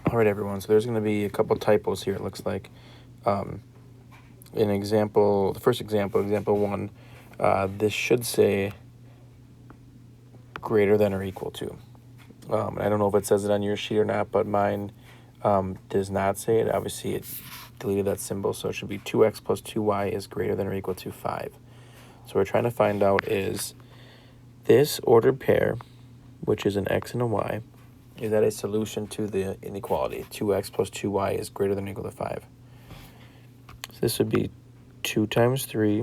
All right, everyone, so there's going to be a couple typos here, it looks like. The first example, example 1, this should say greater than or equal to. And I don't know if it says it on your sheet or not, but mine does not say it. Obviously, it deleted that symbol, so it should be 2x plus 2y is greater than or equal to 5. So what we're trying to find out is this ordered pair, which is an x and a y, is that a solution to the inequality? 2x plus 2y is greater than or equal to 5. So this would be 2 times 3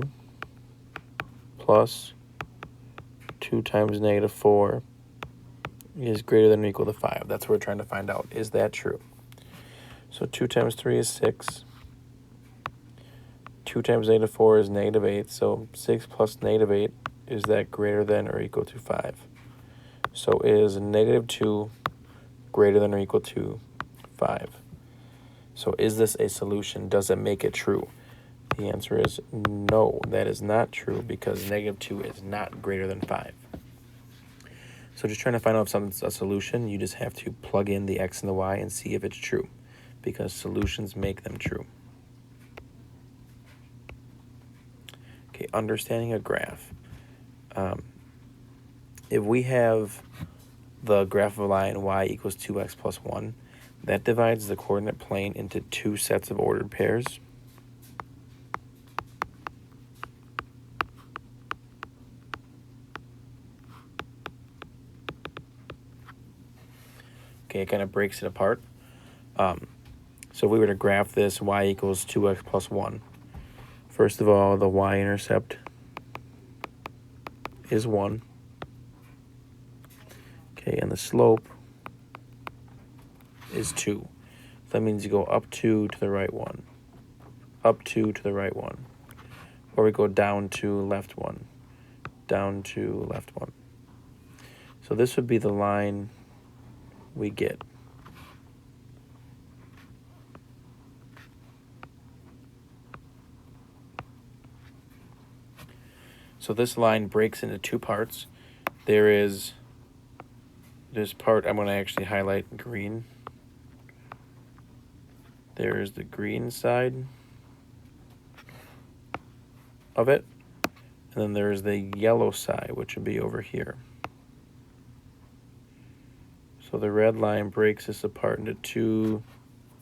plus 2 times negative 4 is greater than or equal to 5. That's what we're trying to find out. Is that true? So 2 times 3 is 6. 2 times negative 4 is negative 8. So 6 plus negative 8, is that greater than or equal to 5? So is negative 2 greater than or equal to 5? So is this a solution? Does it make it true? The answer is no, that is not true because negative 2 is not greater than 5. So just trying to find out if something's a solution, you just have to plug in the x and the y and see if it's true, because solutions make them true. Okay, understanding a graph. If we have the graph of a line y equals 2x plus 1, that divides the coordinate plane into 2 sets of ordered pairs. Okay, it kind of breaks it apart. So if we were to graph this y equals 2x plus 1, first of all, the y-intercept is 1. Okay, and the slope is 2. So that means you go up 2 to the right 1, up 2 to the right 1, or we go down 2, left 1, down 2, left 1. So this would be the line we get. So this line breaks into 2 parts. There's part I'm going to actually highlight green. There's the green side of it, and then there's the yellow side, which would be over here. So the red line breaks this apart into 2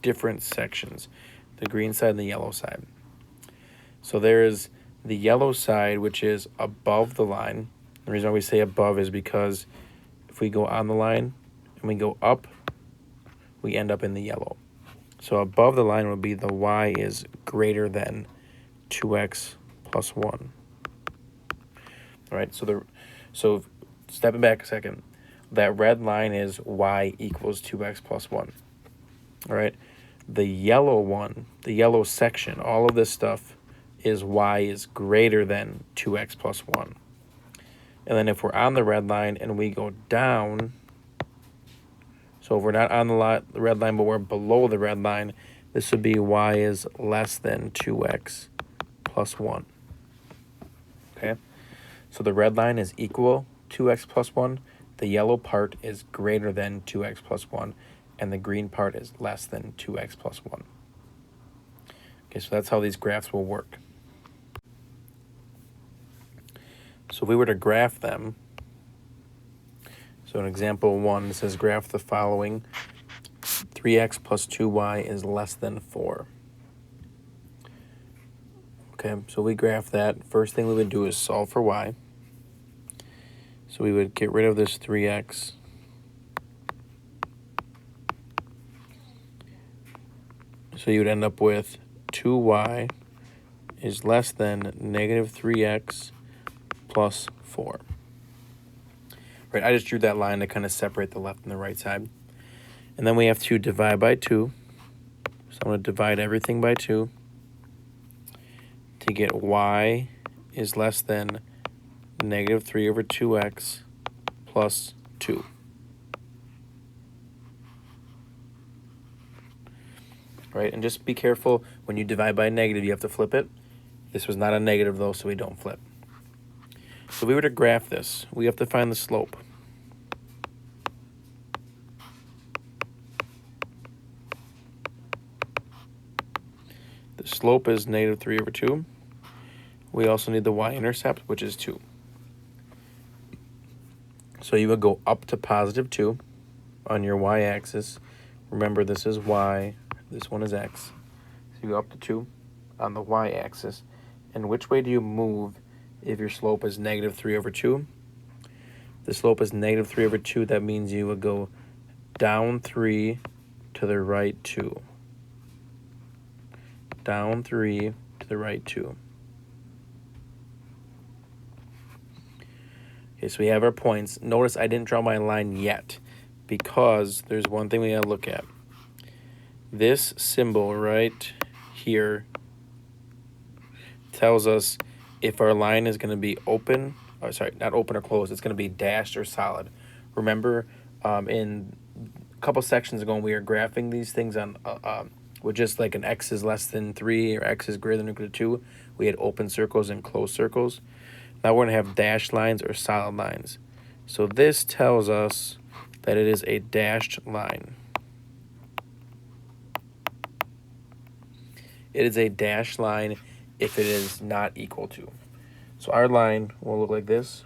different sections, the green side and the yellow side. So there is the yellow side, which is above the line. The reason why we say above is because if we go on the line and we go up, we end up in the yellow. So above the line would be the y is greater than 2x plus 1. All right, so stepping back a second, that red line is y equals 2x plus 1. All right, the yellow one, the yellow section, all of this stuff is y is greater than 2x plus 1. And then if we're on the red line and we go down, so if we're not on the red line but we're below the red line, this would be y is less than 2x plus 1. Okay, so the red line is equal 2x plus 1, the yellow part is greater than 2x plus 1, and the green part is less than 2x plus 1. Okay, so that's how these graphs will work. So if we were to graph them, so in example 1, it says graph the following. 3x plus 2y is less than 4. Okay, so we graph that. First thing we would do is solve for y. So we would get rid of this 3x. So you would end up with 2y is less than negative 3x plus 4. Right, I just drew that line to kind of separate the left and the right side. And then we have to divide by 2. So I'm going to divide everything by 2 to get y is less than negative 3 over 2x plus 2. Right, and just be careful when you divide by a negative, you have to flip it. This was not a negative though, so we don't flip. So if we were to graph this, we have to find the slope. The slope is negative 3 over 2. We also need the y-intercept, which is 2. So you would go up to positive 2 on your y-axis. Remember, this is y, this one is x. So you go up to 2 on the y-axis. And which way do you move if your slope is negative 3 over 2? The slope is negative 3 over 2. That means you would go down 3 to the right 2. Down 3 to the right 2. Okay, so we have our points. Notice I didn't draw my line yet because there's one thing we gotta look at. This symbol right here tells us if our line is gonna be open, or sorry, not open or closed, it's gonna be dashed or solid. Remember, in a couple sections ago when we were graphing these things on with just like an x is less than 3 or x is greater than or equal to 2, we had open circles and closed circles. Now we're going to have dashed lines or solid lines. So this tells us that it is a dashed line. It is a dashed line if it is not equal to. So our line will look like this.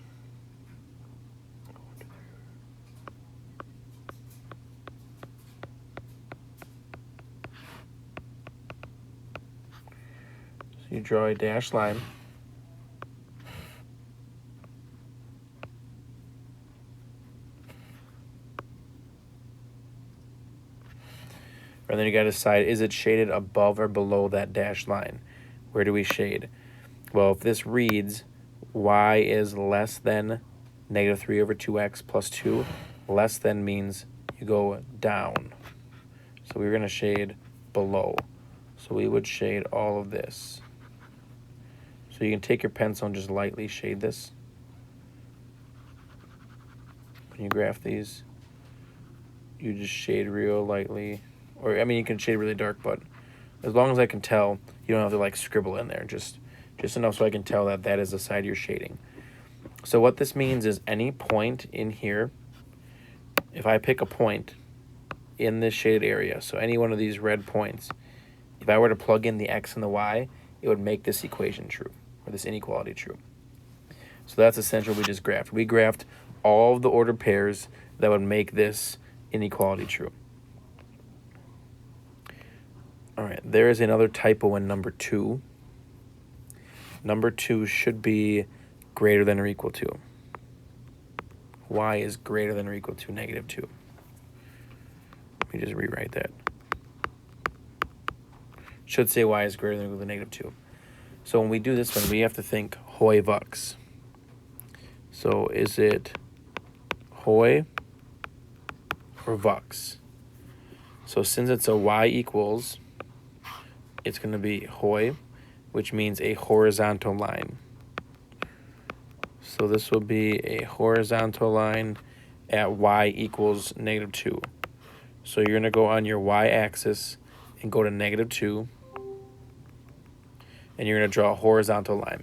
So you draw a dashed line. And then you got to decide, is it shaded above or below that dashed line? Where do we shade? Well, if this reads y is less than negative 3 over 2x plus 2, less than means you go down. So we're going to shade below. So we would shade all of this. So you can take your pencil and just lightly shade this. When you graph these, you just shade real lightly. Or, I mean, you can shade really dark, but as long as I can tell, you don't have to, like, scribble in there. Just enough so I can tell that that is the side you're shading. So what this means is any point in here, if I pick a point in this shaded area, so any one of these red points, if I were to plug in the x and the y, it would make this equation true, or this inequality true. So that's essentially what we just graphed. We graphed all of the ordered pairs that would make this inequality true. All right, there is another typo in number 2. Number 2 should be greater than or equal to. Y is greater than or equal to negative 2. Let me just rewrite that. Should say y is greater than or equal to negative 2. So when we do this one, we have to think hoi vux. So is it hoi or vux? So since it's a y equals, it's going to be hoi, which means a horizontal line. So this will be a horizontal line at y equals negative 2. So you're going to go on your y-axis and go to negative 2, and you're going to draw a horizontal line.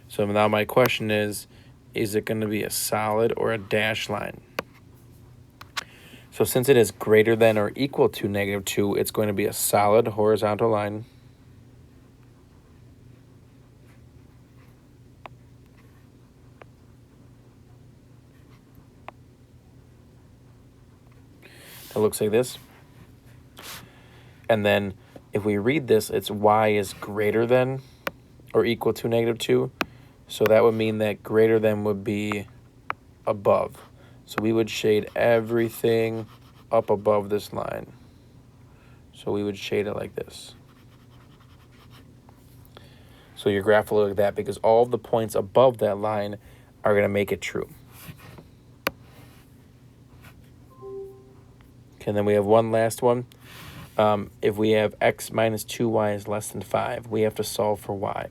So now my question is it going to be a solid or a dashed line? So since it is greater than or equal to negative 2, it's going to be a solid horizontal line. It looks like this. And then if we read this, it's y is greater than or equal to negative 2. So that would mean that greater than would be above. So we would shade everything up above this line. So we would shade it like this. So your graph will look like that because all of the points above that line are going to make it true. Okay, and then we have one last one. If we have x minus 2y is less than 5, we have to solve for y.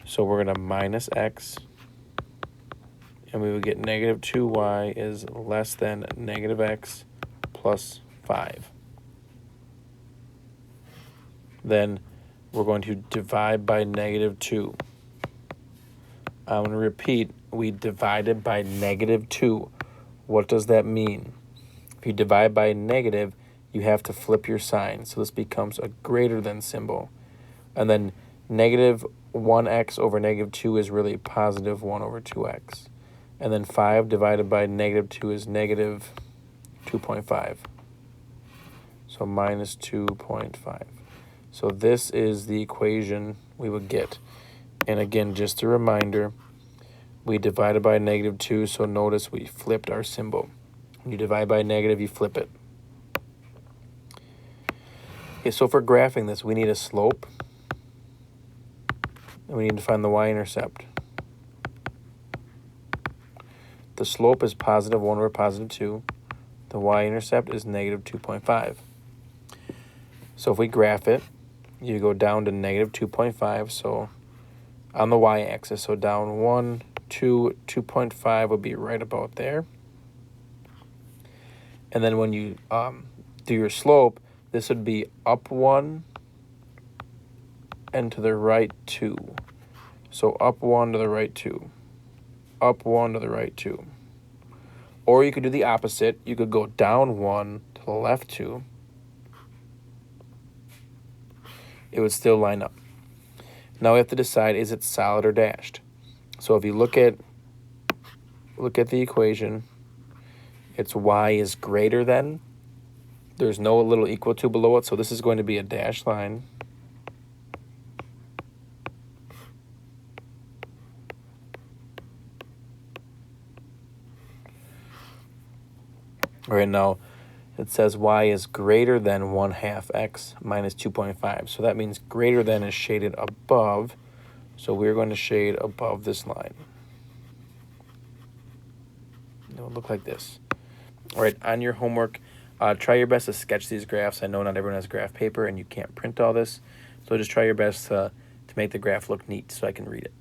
So we're going to minus x, and we would get negative 2y is less than negative x plus 5. Then we're going to divide by negative 2. I'm going to repeat, we divided by negative 2. What does that mean? If you divide by negative, you have to flip your sign. So this becomes a greater than symbol. And then negative 1x over negative 2 is really positive 1 over 2x. And then 5 divided by negative 2 is negative 2.5. So minus 2.5. So this is the equation we would get. And again, just a reminder, we divided by negative 2, so notice we flipped our symbol. When you divide by negative, you flip it. Okay, so for graphing this, we need a slope. And we need to find the y-intercept. The slope is positive 1 over positive 2. The y-intercept is negative 2.5. So if we graph it, you go down to negative 2.5. So on the y-axis, so down 1, 2, 2.5 would be right about there. And then when you do your slope, this would be up 1 and to the right 2. So up 1 to the right 2. Up 1 to the right 2. Or you could do the opposite. You could go down 1 to the left 2. It would still line up. Now we have to decide, is it solid or dashed? So if you look at the equation, it's y is greater than. There's no little equal to below it, so this is going to be a dashed line. All right, now it says y is greater than 1/2 x minus 2.5. So that means greater than is shaded above. So we're going to shade above this line. It will look like this. All right, on your homework, try your best to sketch these graphs. I know not everyone has graph paper and you can't print all this. So just try your best to make the graph look neat so I can read it.